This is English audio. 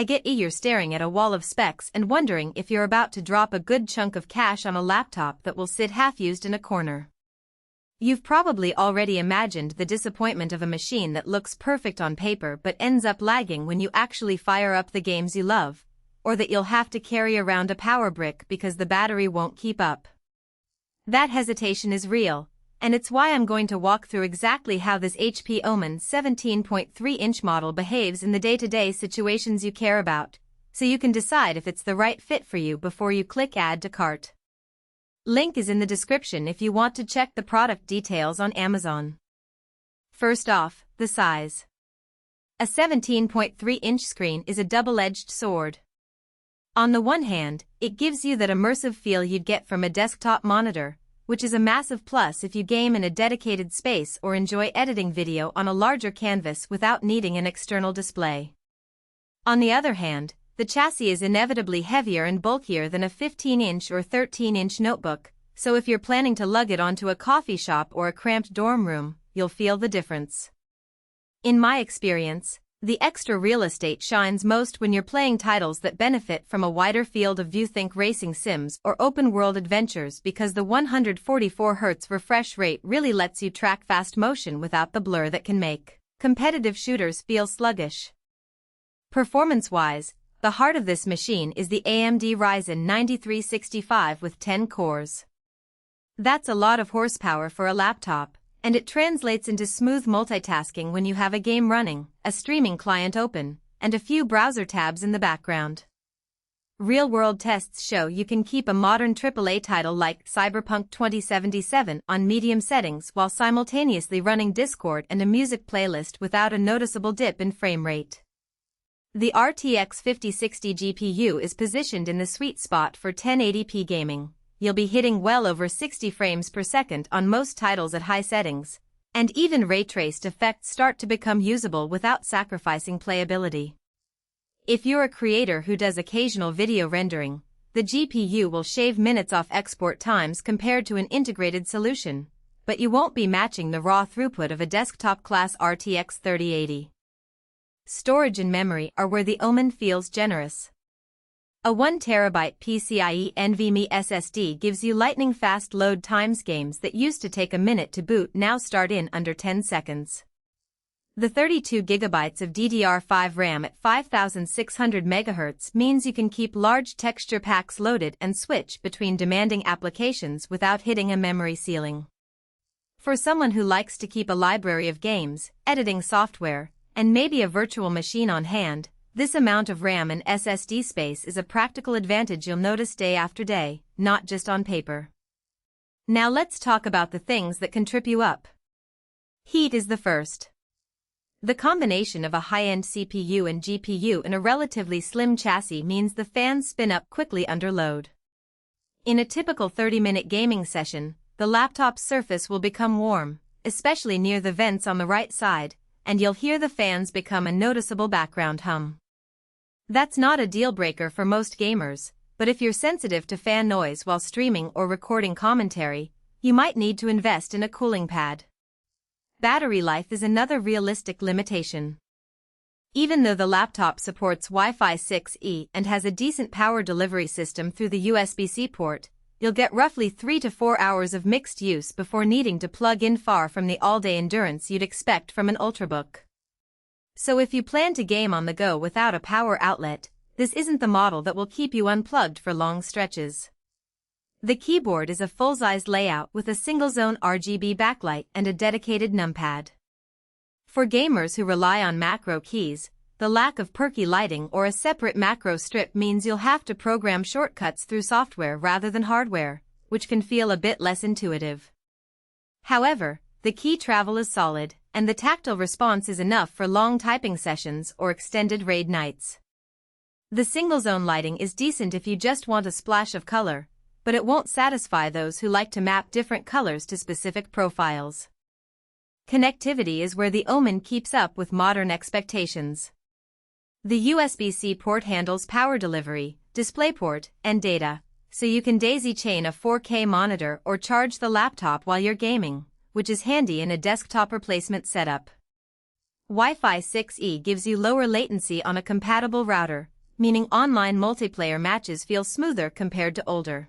I get you're staring at a wall of specs and wondering if you're about to drop a good chunk of cash on a laptop that will sit half-used in a corner. You've probably already imagined the disappointment of a machine that looks perfect on paper but ends up lagging when you actually fire up the games you love, or that you'll have to carry around a power brick because the battery won't keep up. That hesitation is real, and it's why I'm going to walk through exactly how this HP Omen 17.3-inch model behaves in the day-to-day situations you care about, so you can decide if it's the right fit for you before you click Add to Cart. Link is in the description if you want to check the product details on Amazon. First off, the size. A 17.3-inch screen is a double-edged sword. On the one hand, it gives you that immersive feel you'd get from a desktop monitor, which is a massive plus if you game in a dedicated space or enjoy editing video on a larger canvas without needing an external display. On the other hand, the chassis is inevitably heavier and bulkier than a 15-inch or 13-inch notebook, so if you're planning to lug it onto a coffee shop or a cramped dorm room, you'll feel the difference. In my experience, the extra real estate shines most when you're playing titles that benefit from a wider field of view. Think racing sims or open-world adventures, because the 144Hz refresh rate really lets you track fast motion without the blur that can make competitive shooters feel sluggish. Performance-wise, the heart of this machine is the AMD Ryzen 9365 with 10 cores. That's a lot of horsepower for a laptop, and it translates into smooth multitasking when you have a game running, a streaming client open, and a few browser tabs in the background. Real-world tests show you can keep a modern AAA title like Cyberpunk 2077 on medium settings while simultaneously running Discord and a music playlist without a noticeable dip in frame rate. The RTX 5060 GPU is positioned in the sweet spot for 1080p gaming. You'll be hitting well over 60 frames per second on most titles at high settings, and even ray-traced effects start to become usable without sacrificing playability. If you're a creator who does occasional video rendering, the GPU will shave minutes off export times compared to an integrated solution, but you won't be matching the raw throughput of a desktop-class RTX 3080. Storage and memory are where the Omen feels generous. A 1TB PCIe NVMe SSD gives you lightning-fast load times. Games that used to take a minute to boot now start in under 10 seconds. The 32GB of DDR5 RAM at 5600 MHz means you can keep large texture packs loaded and switch between demanding applications without hitting a memory ceiling. For someone who likes to keep a library of games, editing software, and maybe a virtual machine on hand, this amount of RAM and SSD space is a practical advantage you'll notice day after day, not just on paper. Now let's talk about the things that can trip you up. Heat is the first. The combination of a high-end CPU and GPU in a relatively slim chassis means the fans spin up quickly under load. In a typical 30-minute gaming session, the laptop's surface will become warm, especially near the vents on the right side, and you'll hear the fans become a noticeable background hum. That's not a deal-breaker for most gamers, but if you're sensitive to fan noise while streaming or recording commentary, you might need to invest in a cooling pad. Battery life is another realistic limitation. Even though the laptop supports Wi-Fi 6E and has a decent power delivery system through the USB-C port, you'll get roughly 3 to 4 hours of mixed use before needing to plug in, far from the all-day endurance you'd expect from an Ultrabook. So if you plan to game on the go without a power outlet, this isn't the model that will keep you unplugged for long stretches. The keyboard is a full-sized layout with a single-zone RGB backlight and a dedicated numpad. For gamers who rely on macro keys, the lack of perky lighting or a separate macro strip means you'll have to program shortcuts through software rather than hardware, which can feel a bit less intuitive. However, the key travel is solid, and the tactile response is enough for long typing sessions or extended raid nights. The single-zone lighting is decent if you just want a splash of color, but it won't satisfy those who like to map different colors to specific profiles. Connectivity is where the Omen keeps up with modern expectations. The USB-C port handles power delivery, DisplayPort, and data, so you can daisy-chain a 4K monitor or charge the laptop while you're gaming, which is handy in a desktop replacement setup. Wi-Fi 6E gives you lower latency on a compatible router, meaning online multiplayer matches feel smoother compared to older